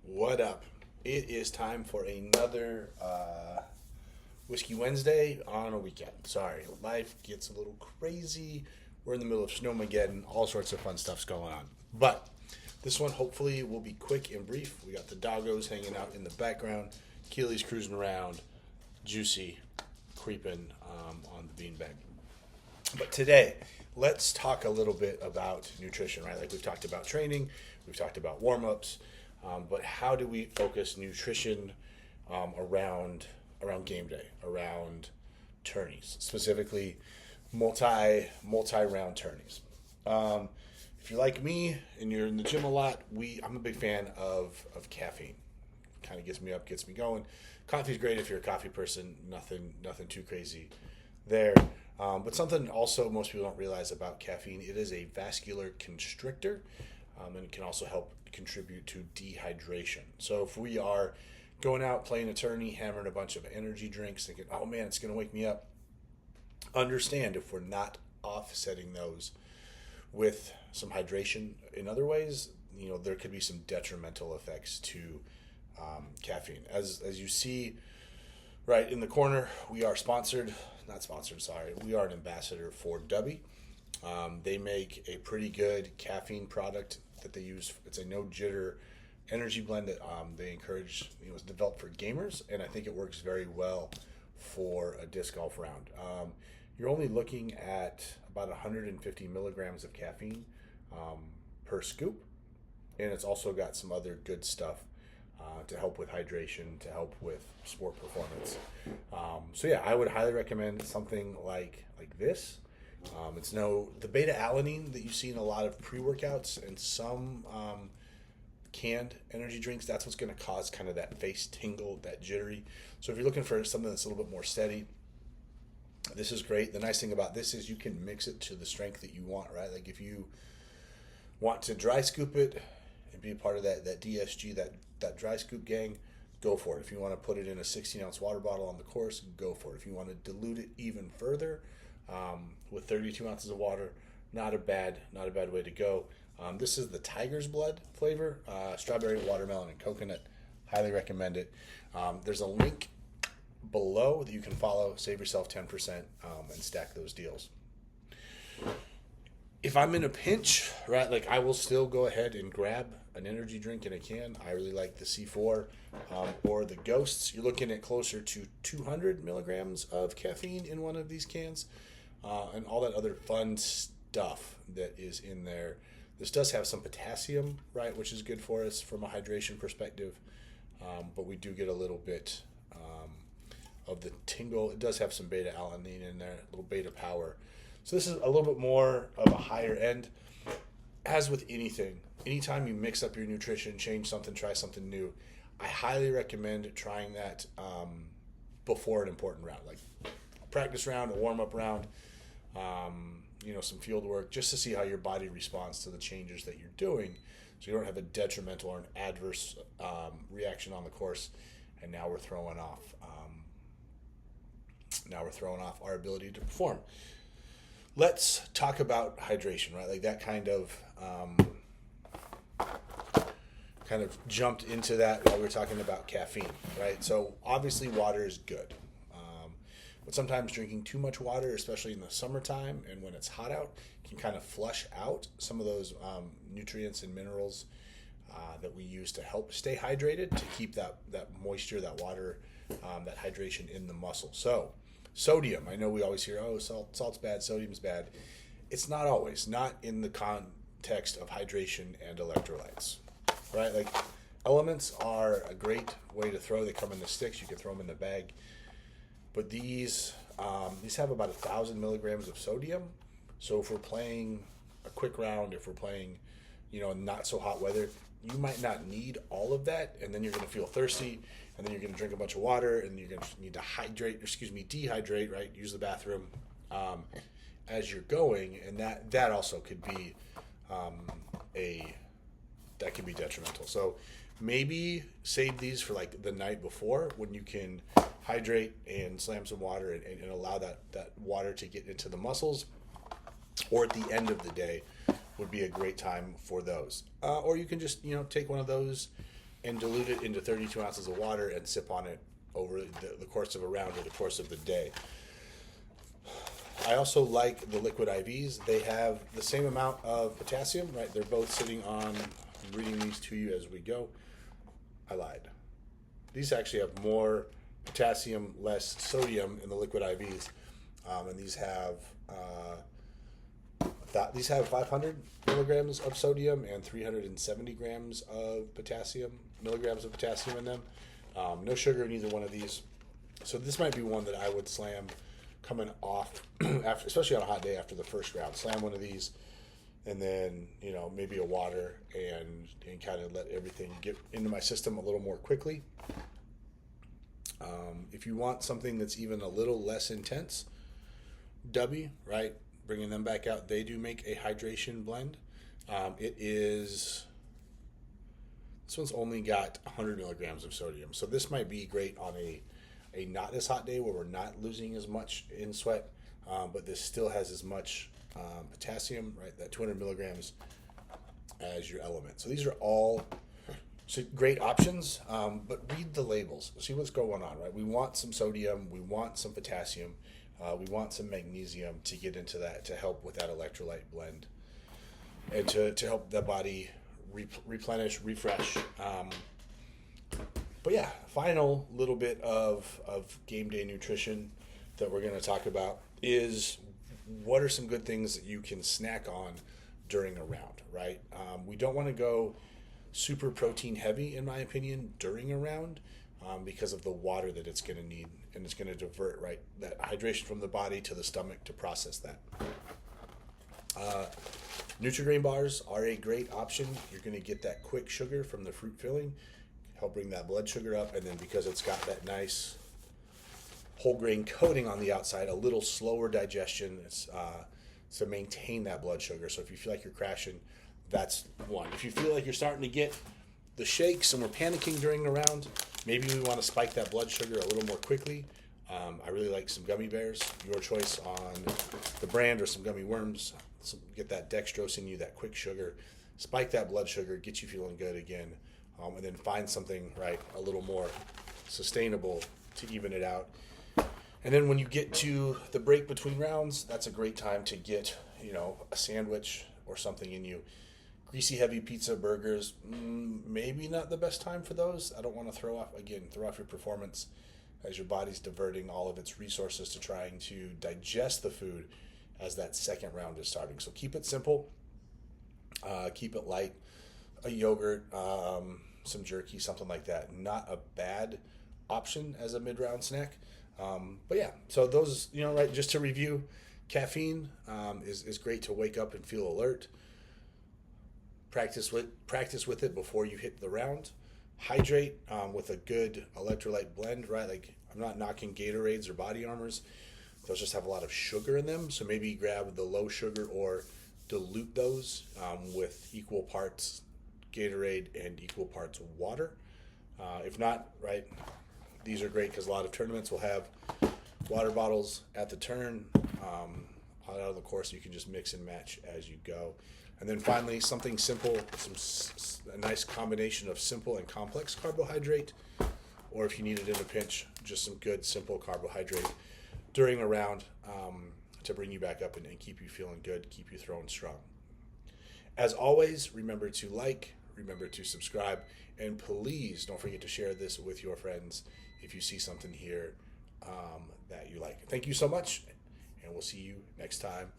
What up? It is time for another Whiskey Wednesday on a weekend. Sorry, life gets a little crazy. We're in the middle of Snowmageddon. All sorts of fun stuff's going on. But this one hopefully will be quick and brief. We got the doggos hanging out in the background. Keely's cruising around. Juicy creeping on the beanbag. But today, let's talk a little bit about nutrition, right? Like we've talked about training, we've talked about warm-ups, but how do we focus nutrition around game day, around tourneys, specifically multi-round tourneys? If you're like me and you're in the gym a lot, I'm a big fan of caffeine. Kind of gets me up, gets me going. Coffee's great if you're a coffee person. Nothing too crazy there. But something also most people don't realize about caffeine, it is a vascular constrictor, and it can also help contribute to dehydration. So if we are going out playing a tourney, hammering a bunch of energy drinks, thinking, oh man, it's going to wake me up, understand if we're not offsetting those with some hydration in other ways, there could be some detrimental effects to caffeine. As you see right in the corner, we are we are an ambassador for Dubby. They make a pretty good caffeine product that they use. It's a no jitter energy blend that they encourage. It's developed for gamers, and I think it works very well for a disc golf round. You're only looking at about 150 milligrams of caffeine per scoop, and it's also got some other good stuff to help with hydration, to help with sport performance. So yeah, I would highly recommend something like this. It's the beta alanine that you see in a lot of pre-workouts and some canned energy drinks. That's what's going to cause kind of that face tingle, that jittery. So if you're looking for something that's a little bit more steady, this is great. The nice thing about this is you can mix it to the strength that you want, right? Like if you want to dry scoop it and be a part of that DSG, that dry scoop gang, go for it. If you want to put it in a 16-ounce water bottle on the course, go for it. If you want to dilute it even further with 32 ounces of water, not a bad way to go. This is the Tiger's Blood flavor, strawberry, watermelon, and coconut. Highly recommend it. There's a link below that you can follow. Save yourself 10% and stack those deals. If I'm in a pinch, right, like I will still go ahead and grab an energy drink in a can. I really like the C4 or the Ghosts. You're looking at closer to 200 milligrams of caffeine in one of these cans, and all that other fun stuff that is in there. This does have some potassium, right, which is good for us from a hydration perspective, but we do get a little bit of the tingle. It does have some beta alanine in there, a little beta power. So this is a little bit more of a higher end. As with anything, anytime you mix up your nutrition, change something, try something new, I highly recommend trying that before an important round, like a practice round, a warm-up round, some field work, just to see how your body responds to the changes that you're doing, so you don't have a detrimental or an adverse reaction on the course, and now we're throwing off our ability to perform. Let's talk about hydration, right? Like that kind of jumped into that while we were talking about caffeine, right? So obviously water is good, but sometimes drinking too much water, especially in the summertime and when it's hot out, can kind of flush out some of those nutrients and minerals that we use to help stay hydrated, to keep that moisture, that water, that hydration in the muscle. So sodium, I know we always hear, salt's bad, sodium's bad. It's not always, not in the context of hydration and electrolytes, right? Like elements are a great way to throw. They come in the sticks, you can throw them in the bag. But these have about 1,000 milligrams of sodium. So if we're playing a quick round, if we're playing, in not so hot weather, you might not need all of that, and then you're going to feel thirsty, and then you're going to drink a bunch of water, and you're going to need to dehydrate, right? Use the bathroom as you're going, and that also could be detrimental. So maybe save these for like the night before, when you can hydrate and slam some water and allow that water to get into the muscles, or at the end of the day would be a great time for those. Or you can just take one of those and dilute it into 32 ounces of water and sip on it over the course of a round or the course of the day. I also like the liquid IVs. They have the same amount of potassium, right? They're both sitting on, I'm reading these to you as we go. I lied. These actually have more potassium, less sodium in the liquid IVs. And these have 500 milligrams of sodium and 370 grams of milligrams of potassium in them. No sugar in either one of these. So this might be one that I would slam coming off, after, especially on a hot day after the first round. Slam one of these, and then maybe a water, and kind of let everything get into my system a little more quickly. If you want something that's even a little less intense, Dubby, right? Bringing them back out, they do make a hydration blend. This one's only got 100 milligrams of sodium, so this might be great on a not as hot day where we're not losing as much in sweat, but this still has as much potassium, right? That 200 milligrams as your element. So these are all great options, but read the labels. See what's going on, right? We want some sodium, we want some potassium, we want some magnesium to get into that, to help with that electrolyte blend, and to help the body replenish, refresh. But yeah, final little bit of game day nutrition that we're going to talk about is what are some good things that you can snack on during a round, right? We don't want to go super protein heavy, in my opinion, during a round because of the water that it's going to need, and it's going to divert, right, that hydration from the body to the stomach to process that. Nutri-Grain bars are a great option. You're going to get that quick sugar from the fruit filling, help bring that blood sugar up, and then because it's got that nice whole grain coating on the outside, a little slower digestion to maintain that blood sugar. So if you feel like you're crashing, that's one. If you feel like you're starting to get the shakes and we're panicking during the round, maybe we want to spike that blood sugar a little more quickly. I really like some gummy bears, your choice on the brand, or some gummy worms. Get that dextrose in you, that quick sugar, spike that blood sugar, get you feeling good again, and then find something, right, a little more sustainable to even it out. And then when you get to the break between rounds, that's a great time to get, a sandwich or something in you. Greasy, heavy pizza, burgers, maybe not the best time for those. I don't want to throw off your performance as your body's diverting all of its resources to trying to digest the food as that second round is starting. So keep it simple, keep it light, a yogurt, some jerky, something like that. Not a bad option as a mid-round snack. But yeah, so those, right, just to review, caffeine is great to wake up and feel alert. Practice with it before you hit the round. Hydrate with a good electrolyte blend, right? Like, I'm not knocking Gatorades or Body Armors. Those just have a lot of sugar in them. So maybe grab the low sugar or dilute those with equal parts Gatorade and equal parts water. If not, right, these are great because a lot of tournaments will have water bottles at the turn. Out of the course, you can just mix and match as you go. And then finally, something simple, a nice combination of simple and complex carbohydrate, or if you need it in a pinch, just some good simple carbohydrate during a round to bring you back up and keep you feeling good, keep you throwing strong. As always, remember to like, remember to subscribe, and please don't forget to share this with your friends if you see something here that you like. Thank you so much, and we'll see you next time